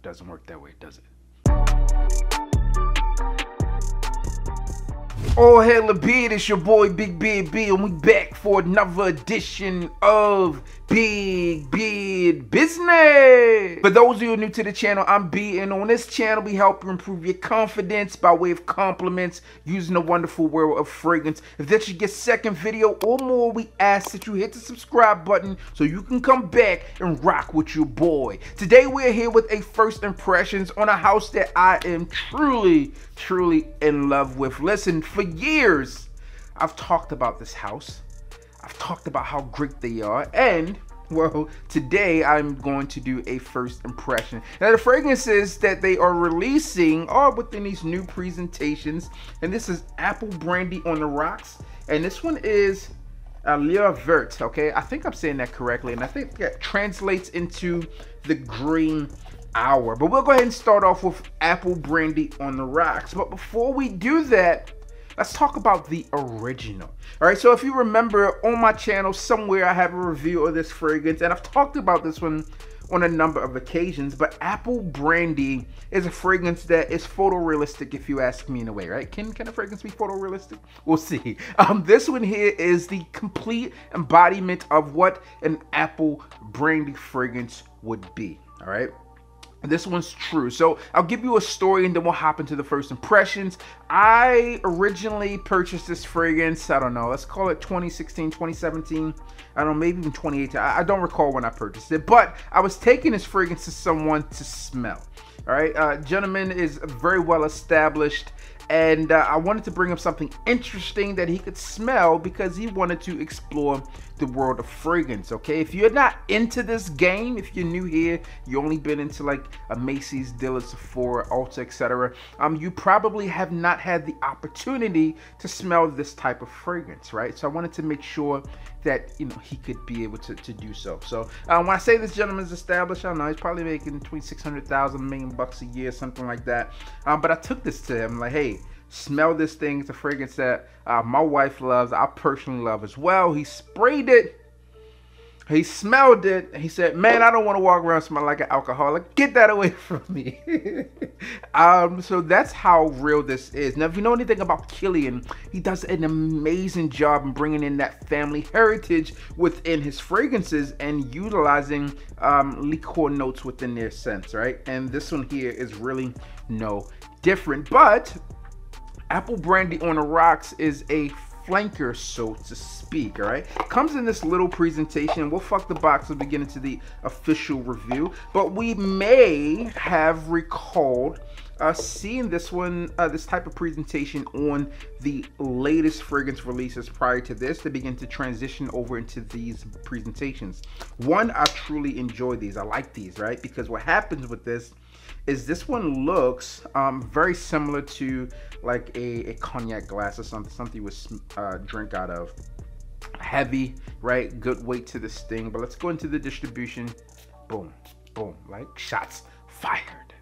it doesn't work that way, does it? Oh, hella beard, it's your boy Big Beard B, and we back for another edition of Big Beard Business. For those of you new to the channel, I'm B, and on this channel we help you improve your confidence by way of compliments using the wonderful world of fragrance. If that's your second video or more, we ask that you hit the subscribe button so you can come back and rock with your boy. Today we're here with a first impressions on a house that I am truly in love with. Listen, for years I've talked about this house. I've talked about how great they are, and well, today I'm going to do a first impression. Now, the fragrances that they are releasing are within these new presentations, and this is Apple Brandy on the rocks, and this one is Verte. Okay, I think I'm saying that correctly, and I think that translates into the green hour. But we'll go ahead and start off with Apple Brandy on the rocks. But before we do that, let's talk about the original. All right, so if you remember, on my channel somewhere I have a review of this fragrance, and I've talked about this one on a number of occasions. But Apple Brandy is a fragrance that is photorealistic, if you ask me, in a way, right? Can a fragrance be photorealistic? We'll see. This one here is the complete embodiment of what an Apple Brandy fragrance would be. All right, this one's true. So I'll give you a story and then we'll hop into the first impressions. I originally purchased this fragrance, I don't know, let's call it 2016, 2017. I don't know, maybe even 2018. I don't recall when I purchased it, but I was taking this fragrance to someone to smell. All right, gentleman is very well established, and I wanted to bring him something interesting that he could smell because he wanted to explore the world of fragrance. Okay, if you're not into this game, if you're new here, you only been into like a Macy's, Dillard's, Sephora, Ulta, etc., you probably have not had the opportunity to smell this type of fragrance, right? So I wanted to make sure that, you know, he could be able to do so. So when I say this gentleman's established, I don't know, he's probably making between $600,000, $1 million a year, something like that. But I took this to him like, hey, smell this thing. It's a fragrance that my wife loves, I personally love as well. He sprayed it, he smelled it, and he said, man, I don't want to walk around smelling like an alcoholic. Get that away from me. So that's how real this is. Now, if you know anything about Kilian, he does an amazing job in bringing in that family heritage within his fragrances and utilizing liqueur notes within their scents, right? And this one here is really no different. But Apple Brandy on the rocks is a flanker, so to speak. All right, comes in this little presentation. We'll fuck the box as we get into the official review, but we may have recalled seeing this one, this type of presentation on the latest fragrance releases prior to this to begin to transition over into these presentations. One, I truly enjoy these. I like these, right? Because what happens with this one looks very similar to like a cognac glass or something you would drink out of. Heavy, right? Good weight to this thing. But let's go into the distribution. Boom, boom, like shots fired.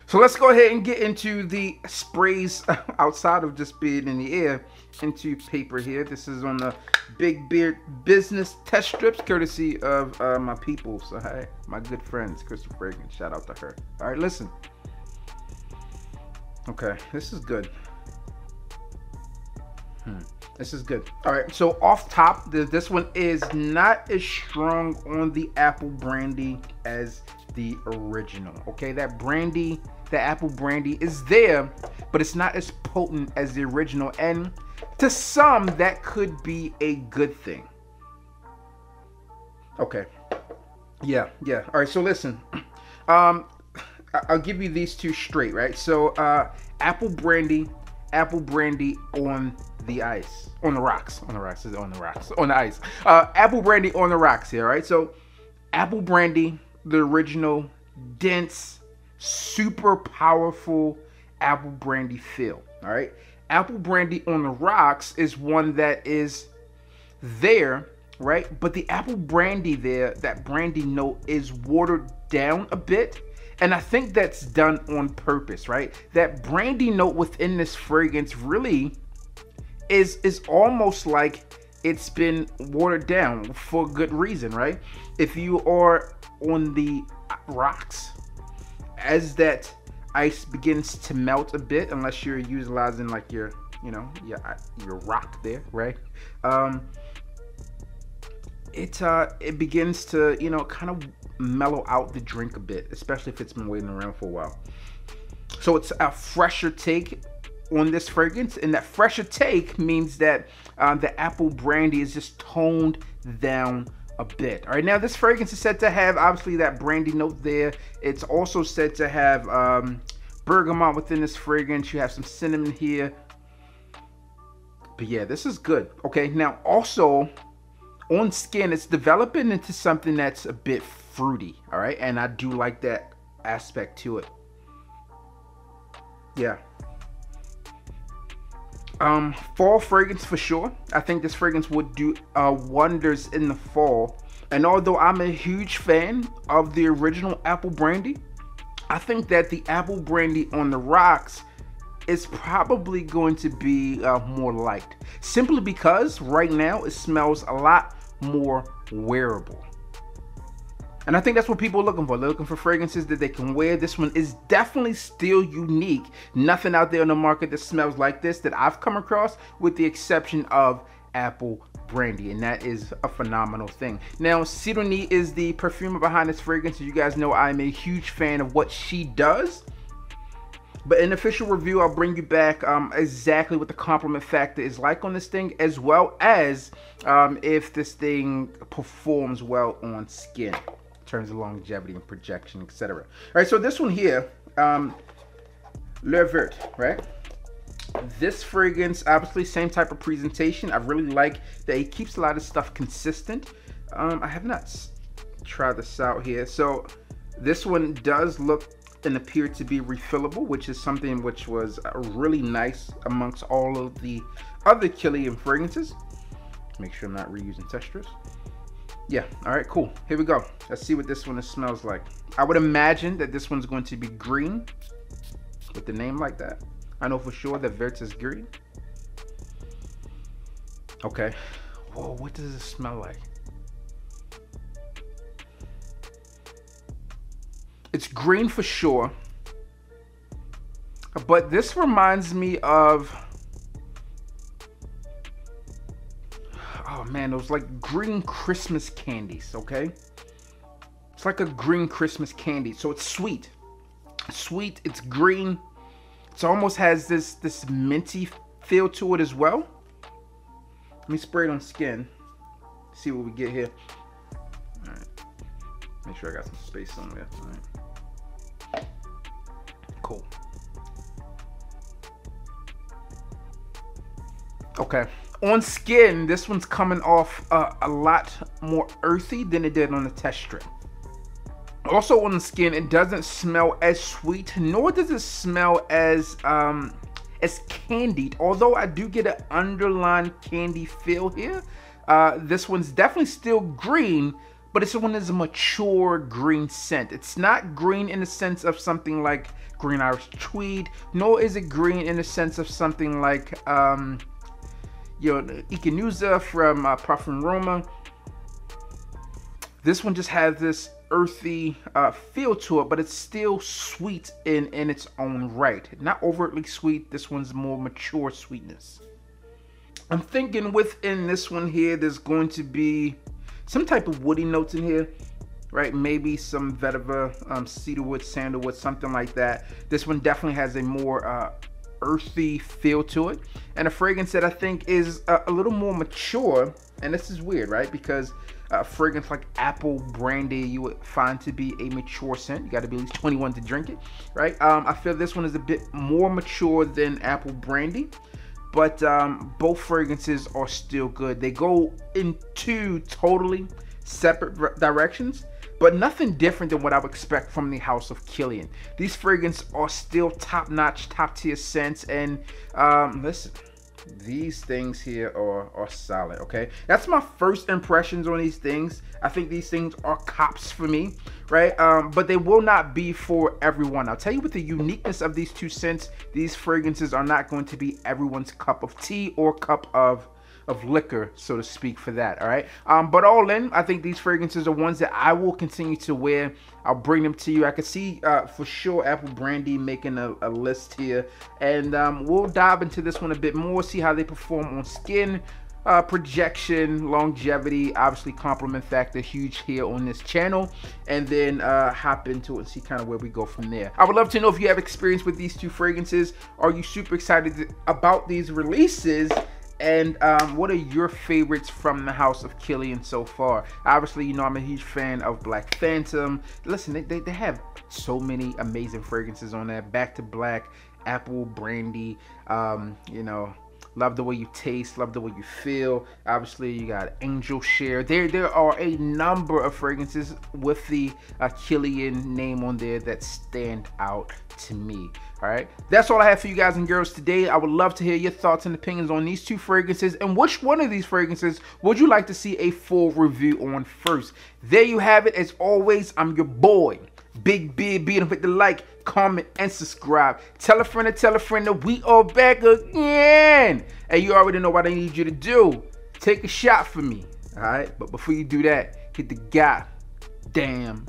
So let's go ahead and get into the sprays outside of just being in the air into paper here. This is on the Big Beard Business test strips, courtesy of my people. So hey, my good friends, Crystal Fragrance, shout out to her. All right, listen. Okay, this is good. This is good. All right, so off top, this one is not as strong on the Apple Brandy as the original. Okay, that brandy, the Apple Brandy is there, but it's not as potent as the original, and to some that could be a good thing. Okay, yeah. All right, so listen, I'll give you these two straight, right? So Apple Brandy on the ice, on the rocks, on the ice. Apple Brandy on the rocks here, right? So Apple Brandy, the original, dense, super powerful Apple Brandy feel. All right, Apple Brandy on the rocks is one that is there, right? But the Apple Brandy there, that brandy note is watered down a bit. And I think that's done on purpose, right? That brandy note within this fragrance really is almost like it's been watered down for good reason, right? If you are on the rocks, as that ice begins to melt a bit, unless you're utilizing like your, you know, your rock there, right? It begins to, you know, kind of mellow out the drink a bit, especially if it's been waiting around for a while. So it's a fresher take on this fragrance, and that fresher take means that the apple brandy is just toned down a bit. All right, now this fragrance is said to have obviously that brandy note there. It's also said to have bergamot within this fragrance. You have some cinnamon here, but yeah, this is good. Okay, now also on skin, it's developing into something that's a bit fruity. All right, and I do like that aspect to it. Yeah. Fall fragrance for sure. I think this fragrance would do wonders in the fall. And although I'm a huge fan of the original apple brandy, I think that the apple brandy on the rocks is probably going to be more liked, simply because right now it smells a lot more wearable. And I think that's what people are looking for. They're looking for fragrances that they can wear. This one is definitely still unique. Nothing out there on the market that smells like this that I've come across, with the exception of Apple Brandy, and that is a phenomenal thing. Now, Sidonie is the perfumer behind this fragrance. You guys know I'm a huge fan of what she does. But in official review, I'll bring you back exactly what the compliment factor is like on this thing, as well as if this thing performs well on skin. Terms of longevity and projection, etc. All right, so this one here, Verte, right? This fragrance, obviously same type of presentation. I really like that he keeps a lot of stuff consistent. I have not tried this out here. So this one does look and appear to be refillable, which is something which was really nice amongst all of the other Kilian fragrances. Make sure I'm not reusing textures. Yeah, all right, cool. Here we go. Let's see what this one smells like. I would imagine that this one's going to be green with the name like that. I know for sure that Verte is green. Okay. Whoa, what does it smell like? It's green for sure. But this reminds me of, oh man, those like green Christmas candies, okay? It's like a green Christmas candy. So it's sweet. Sweet, it's green. It almost has this minty feel to it as well. Let me spray it on skin. See what we get here. All right. Make sure I got some space on there. All right. Cool. Okay. On skin, this one's coming off a lot more earthy than it did on the test strip. Also on the skin, it doesn't smell as sweet, nor does it smell as candied. Although I do get an underlying candy feel here. This one's definitely still green, but this one is a mature green scent. It's not green in the sense of something like green Irish tweed, nor is it green in the sense of something like you know, Echinacea from Parfum Roma. This one just has this earthy feel to it, but it's still sweet in its own right. Not overtly sweet. This one's more mature sweetness. I'm thinking within this one here, there's going to be some type of woody notes in here, right? Maybe some vetiver, cedarwood, sandalwood, something like that. This one definitely has a more earthy feel to it, and a fragrance that I think is a little more mature. And this is weird, right? Because a fragrance like Apple Brandy you would find to be a mature scent. You got to be at least 21 to drink it, right? I feel this one is a bit more mature than Apple Brandy, but both fragrances are still good. They go in two totally separate directions, but nothing different than what I would expect from the house of Kilian. These fragrances are still top-notch, top-tier scents, and listen, these things here are solid, okay? That's my first impressions on these things. I think these things are cops for me, right? But they will not be for everyone. I'll tell you, with the uniqueness of these two scents, these fragrances are not going to be everyone's cup of tea or cup of of liquor, so to speak, for that. All right. But all in, I think these fragrances are ones that I will continue to wear. I'll bring them to you. I can see for sure Apple Brandy making a list here, and we'll dive into this one a bit more, see how they perform on skin. Projection, longevity, obviously compliment factor, huge here on this channel, and then hop into it and see kind of where we go from there. I would love to know if you have experience with these two fragrances. Are you super excited about these releases? And what are your favorites from the house of Kilian so far? Obviously, you know, I'm a huge fan of Black Phantom. Listen, they have so many amazing fragrances on there. Back to Black, Apple Brandy, you know, love the way you taste, love the way you feel. Obviously, you got Angel Share. There are a number of fragrances with the Kilian name on there that stand out to me. All right, that's all I have for you guys and girls today. I would love to hear your thoughts and opinions on these two fragrances, and which one of these fragrances would you like to see a full review on first. There you have it. As always, I'm your boy, Big Beard B. Don't forget to like, comment, and subscribe. Tell a friend that we are back again. And you already know what I need you to do. Take a shot for me. All right, but before you do that, hit the goddamn